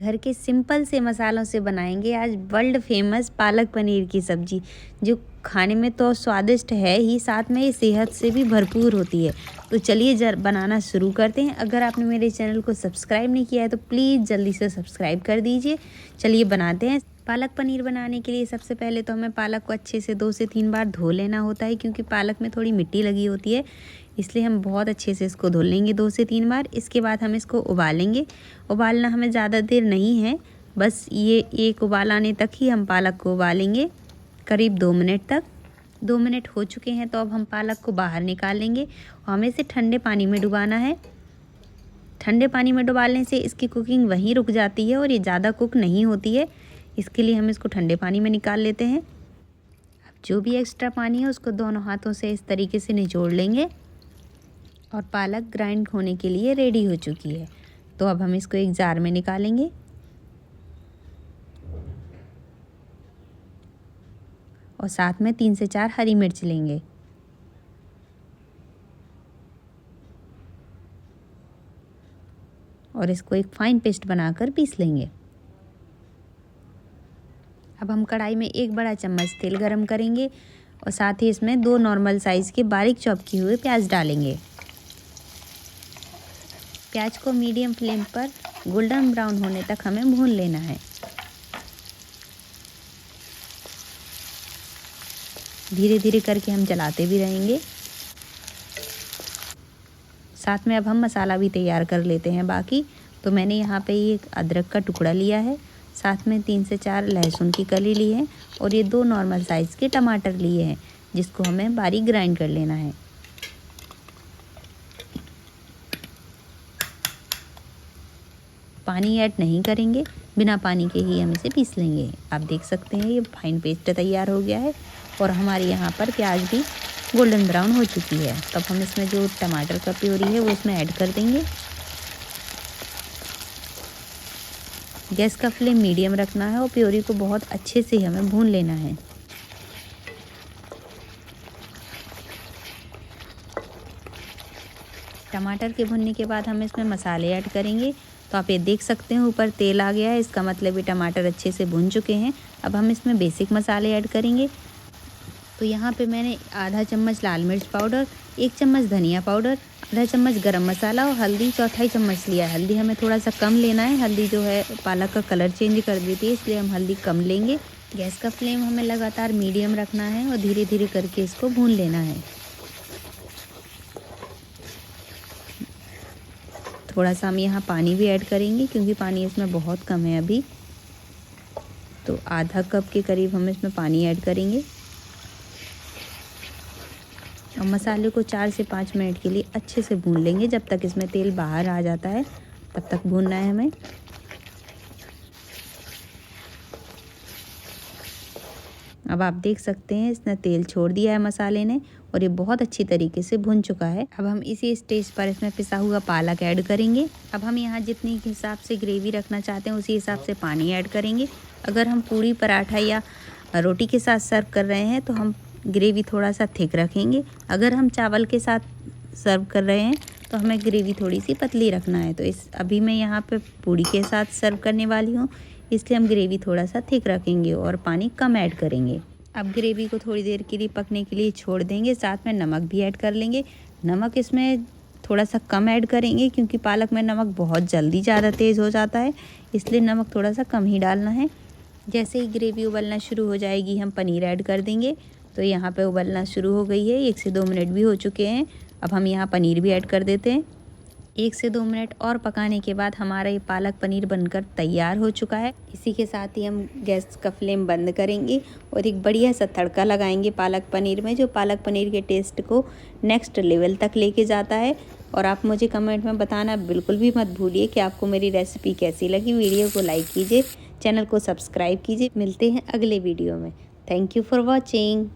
घर के सिंपल से मसालों से बनाएंगे आज वर्ल्ड फेमस पालक पनीर की सब्जी, जो खाने में तो स्वादिष्ट है ही, साथ में ये सेहत से भी भरपूर होती है। तो चलिए बनाना शुरू करते हैं। अगर आपने मेरे चैनल को सब्सक्राइब नहीं किया है तो प्लीज़ जल्दी से सब्सक्राइब कर दीजिए। चलिए बनाते हैं। पालक पनीर बनाने के लिए सबसे पहले तो हमें पालक को अच्छे से 2 से 3 बार धो लेना होता है, क्योंकि पालक में थोड़ी मिट्टी लगी होती है, इसलिए हम बहुत अच्छे से इसको धो लेंगे 2 से 3 बार। इसके बाद हम इसको उबालेंगे। उबालना हमें ज़्यादा देर नहीं है, बस ये एक उबाल आने तक ही हम पालक को उबालेंगे, करीब 2 मिनट तक। 2 मिनट हो चुके हैं तो अब हम पालक को बाहर निकाल लेंगे। हमें इसे ठंडे पानी में डुबाना है। ठंडे पानी में डुबालने से इसकी कुकिंग वहीं रुक जाती है और ये ज़्यादा कुक नहीं होती है, इसके लिए हम इसको ठंडे पानी में निकाल लेते हैं। अब जो भी एक्स्ट्रा पानी है उसको दोनों हाथों से इस तरीके से निचोड़ लेंगे और पालक ग्राइंड होने के लिए रेडी हो चुकी है। तो अब हम इसको एक जार में निकालेंगे और साथ में 3 से 4 हरी मिर्च लेंगे और इसको एक फाइन पेस्ट बनाकर पीस लेंगे। अब हम कढ़ाई में 1 बड़ा चम्मच तेल गरम करेंगे और साथ ही इसमें 2 नॉर्मल साइज़ के बारीक चॉप किए हुए प्याज डालेंगे। प्याज को मीडियम फ्लेम पर गोल्डन ब्राउन होने तक हमें भून लेना है। धीरे धीरे करके हम चलाते भी रहेंगे। साथ में अब हम मसाला भी तैयार कर लेते हैं बाकी। तो मैंने यहाँ पे एक अदरक का टुकड़ा लिया है, साथ में 3 से 4 लहसुन की कली ली है और ये 2 नॉर्मल साइज़ के टमाटर लिए हैं, जिसको हमें बारीक ग्राइंड कर लेना है। पानी ऐड नहीं करेंगे, बिना पानी के ही हम इसे पीस लेंगे। आप देख सकते हैं ये फाइन पेस्ट तैयार हो गया है और हमारे यहाँ पर प्याज भी गोल्डन ब्राउन हो चुकी है। तब हम इसमें जो टमाटर का प्यूरी है वो इसमें ऐड कर देंगे। गैस का फ्लेम मीडियम रखना है और प्यूरी को बहुत अच्छे से हमें भून लेना है। टमाटर के भुनने के बाद हम इसमें मसाले ऐड करेंगे। तो आप ये देख सकते हैं ऊपर तेल आ गया है, इसका मतलब ये टमाटर अच्छे से भुन चुके हैं। अब हम इसमें बेसिक मसाले ऐड करेंगे। तो यहाँ पे मैंने आधा चम्मच लाल मिर्च पाउडर, 1 चम्मच धनिया पाउडर, आधा चम्मच गरम मसाला और हल्दी 1/4 चम्मच लिया है। हल्दी हमें थोड़ा सा कम लेना है, हल्दी जो है पालक का कलर चेंज कर देती है, इसलिए हम हल्दी कम लेंगे। गैस का फ्लेम हमें लगातार मीडियम रखना है और धीरे धीरे करके इसको भून लेना है। थोड़ा सा हम यहाँ पानी भी ऐड करेंगे, क्योंकि पानी इसमें बहुत कम है अभी। तो आधा कप के करीब हम इसमें पानी ऐड करेंगे और मसाले को 4 से 5 मिनट के लिए अच्छे से भून लेंगे। जब तक इसमें तेल बाहर आ जाता है तब तक भूनना है हमें। अब आप देख सकते हैं इसने तेल छोड़ दिया है मसाले ने और ये बहुत अच्छी तरीके से भुन चुका है। अब हम इसी स्टेज पर इसमें पिसा हुआ पालक ऐड करेंगे। अब हम यहाँ जितनी हिसाब से ग्रेवी रखना चाहते हैं उसी हिसाब से पानी ऐड करेंगे। अगर हम पूरी पराठा या रोटी के साथ सर्व कर रहे हैं तो हम ग्रेवी थोड़ा सा थिक रखेंगे। अगर हम चावल के साथ सर्व कर रहे हैं तो हमें ग्रेवी थोड़ी सी पतली रखना है। तो अभी मैं यहाँ पे पूड़ी के साथ सर्व करने वाली हूँ, इसलिए हम ग्रेवी थोड़ा सा थिक रखेंगे और पानी कम ऐड करेंगे। अब ग्रेवी को थोड़ी देर के लिए पकने के लिए छोड़ देंगे। साथ में नमक भी ऐड कर लेंगे। नमक इसमें थोड़ा सा कम ऐड करेंगे, क्योंकि पालक में नमक बहुत जल्दी ज़्यादा तेज़ हो जाता है, इसलिए नमक थोड़ा सा कम ही डालना है। जैसे ही ग्रेवी उबलना शुरू हो जाएगी हम पनीर ऐड कर देंगे। तो यहाँ पे उबलना शुरू हो गई है, 1 से 2 मिनट भी हो चुके हैं। अब हम यहाँ पनीर भी ऐड कर देते हैं। 1 से 2 मिनट और पकाने के बाद हमारा ये पालक पनीर बनकर तैयार हो चुका है। इसी के साथ ही हम गैस का फ्लेम बंद करेंगे और एक बढ़िया सा तड़का लगाएंगे पालक पनीर में, जो पालक पनीर के टेस्ट को नेक्स्ट लेवल तक लेके जाता है। और आप मुझे कमेंट में बताना बिल्कुल भी मत भूलिए कि आपको मेरी रेसिपी कैसी लगी। वीडियो को लाइक कीजिए, चैनल को सब्सक्राइब कीजिए। मिलते हैं अगले वीडियो में। Thank you for watching.